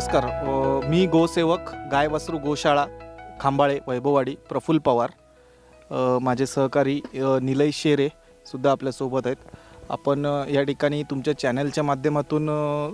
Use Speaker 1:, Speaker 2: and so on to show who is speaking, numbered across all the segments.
Speaker 1: नमस्कार. मी गोसेवक गाय वासरू गोशाळा खांबाळे वैभववाडी प्रफुल्ल पवार. माझे सहकारी निलय शेरे सुद्धा आपल्यासोबत आहेत. आपण या ठिकाणी तुमच्या चॅनलच्या माध्यमातून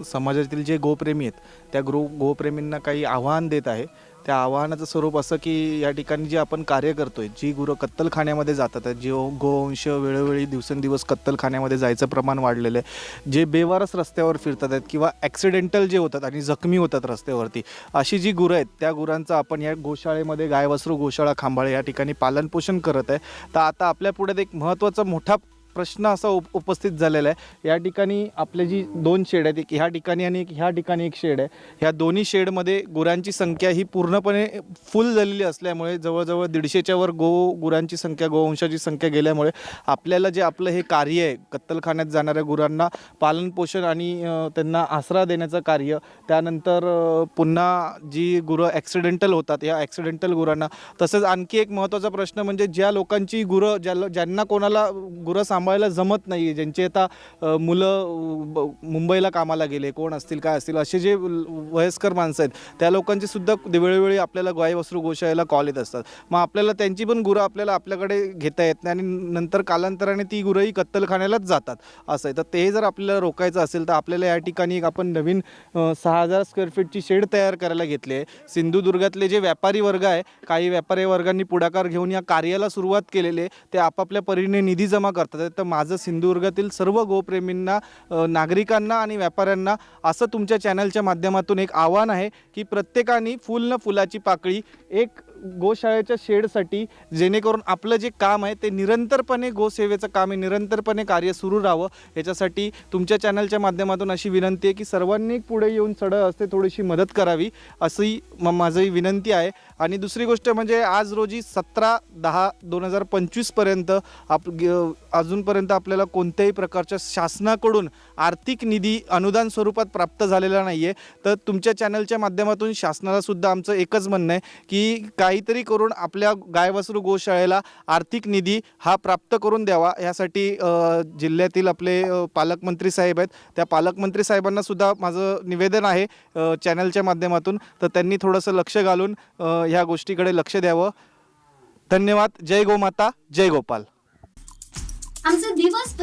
Speaker 1: समाजातील जे गोप्रेमी आहेत त्या गोप्रेमींना काही आव्हान देत आहे. त्या आव्हानाचं स्वरूप असं की या ठिकाणी जे आपण कार्य करतोय, जी गुरं कत्तलखान्यामध्ये जातात, जे गोवंश वेळोवेळी दिवसेंदिवस कत्तलखान्यामध्ये जायचं प्रमाण वाढलेलं आहे, जे बेवारस रस्त्यावर फिरतात आहेत किंवा ॲक्सिडेंटल जे होतात आणि जखमी होतात रस्त्यावरती, अशी जी गुरं आहेत त्या गुरांचं आपण या गोशाळेमध्ये गाय वासरू गोशाळा खांबाळे या ठिकाणी पालनपोषण करत आहे. तर आता आपल्या पुढे एक महत्त्वाचा मोठा प्रश्न असा उपस्थित झालेला आहे. या ठिकाणी आपले जी 2 शेड आहेत, एक ह्या ठिकाणी आणि एक ह्या ठिकाणी एक शेड आहे. ह्या दोन्ही शेडमध्ये गुरांची संख्या ही पूर्णपणे फुल झालेली असल्यामुळे जवळजवळ 150च्या वर गुरांची संख्या, गोवंशाची संख्या गेल्यामुळे आपल्याला जे आपलं हे कार्य आहे, कत्तलखान्यात जाणाऱ्या गुरांना पालनपोषण आणि त्यांना आसरा देण्याचं कार्य, त्यानंतर पुन्हा जी गुरं ॲक्सिडेंटल होतात या ॲक्सिडेंटल गुरांना, तसंच आणखी एक महत्त्वाचा प्रश्न म्हणजे ज्या लोकांची गुरं ज्यांना कोणाला गुरं सांभाळायला जमत नाही, ज्यांचे आता मुलं मुंबईला कामाला गेले, कोण असतील काय असतील, असे जे वयस्कर माणसं आहेत त्या लोकांची सुद्धा वेळोवेळी आपल्याला गाय वासरू गोशाळेला कॉल येत असतात. मग आपल्याला त्यांची पण गुरं आपल्याकडे घेता येत नाही आणि नंतर कालांतराने ती गुरंही कत्तलखान्यालाच जातात असं आहे. तर ते जर आपल्याला रोखायचं असेल तर आपल्याला या ठिकाणी एक आपण नवीन 6000 स्क्वेअर फीटची शेड तयार करायला घेतली आहे. सिंधुदुर्गातले जे व्यापारी वर्ग आहे, काही व्यापारी वर्गांनी पुढाकार घेऊन या कार्याला सुरुवात केलेली आहे. ते आपापल्या परीने निधी जमा करतात. तर माझं सिंधुदुर्गातील सर्व गोप्रेमींना, नागरिकांना आणि व्यापाऱ्यांना असं तुमच्या चॅनलच्या माध्यमातून एक आव्हान आहे की प्रत्येकाने फुल न फुलाची पाकळी एक गोशाळेच्या शेडसाठी, जेणेकरून आपलं जे काम आहे ते निरंतरपणे गोसेवेचं काम आहे, निरंतरपणे कार्य सुरू राहावं. याच्यासाठी तुमच्या चॅनलच्या माध्यमातून अशी विनंती आहे की सर्वांनी पुढे येऊन चढ असते थोडीशी मदत करावी, अशी माझी विनंती आहे. आणि दुसरी गोष्ट म्हणजे आज रोजी 17/10/2025 पर्यंत अजूनपर्यंत आपल्याला कोणत्याही प्रकारच्या शासनाकडून आर्थिक निधी अनुदान स्वरूपात प्राप्त झालेला नाही आहे. तर तुमच्या चॅनलच्या माध्यमातून शासनाला सुद्धा आमचं एकच म्हणणं आहे की काहीतरी करून आपल्या गाय वासरू गोशाळेला आर्थिक निधी हा प्राप्त करून द्यावा. यासाठी जिल्ह्यातील आपले पालकमंत्री साहेब आहेत, त्या पालकमंत्री साहेबांना सुद्धा माझं निवेदन आहे चॅनलच्या माध्यमातून, तर त्यांनी थोडंसं लक्ष घालून ह्या गोष्टीकडे लक्ष द्यावं. धन्यवाद. जय गोमाता, जय गोपाल.
Speaker 2: आमचं दिवसभर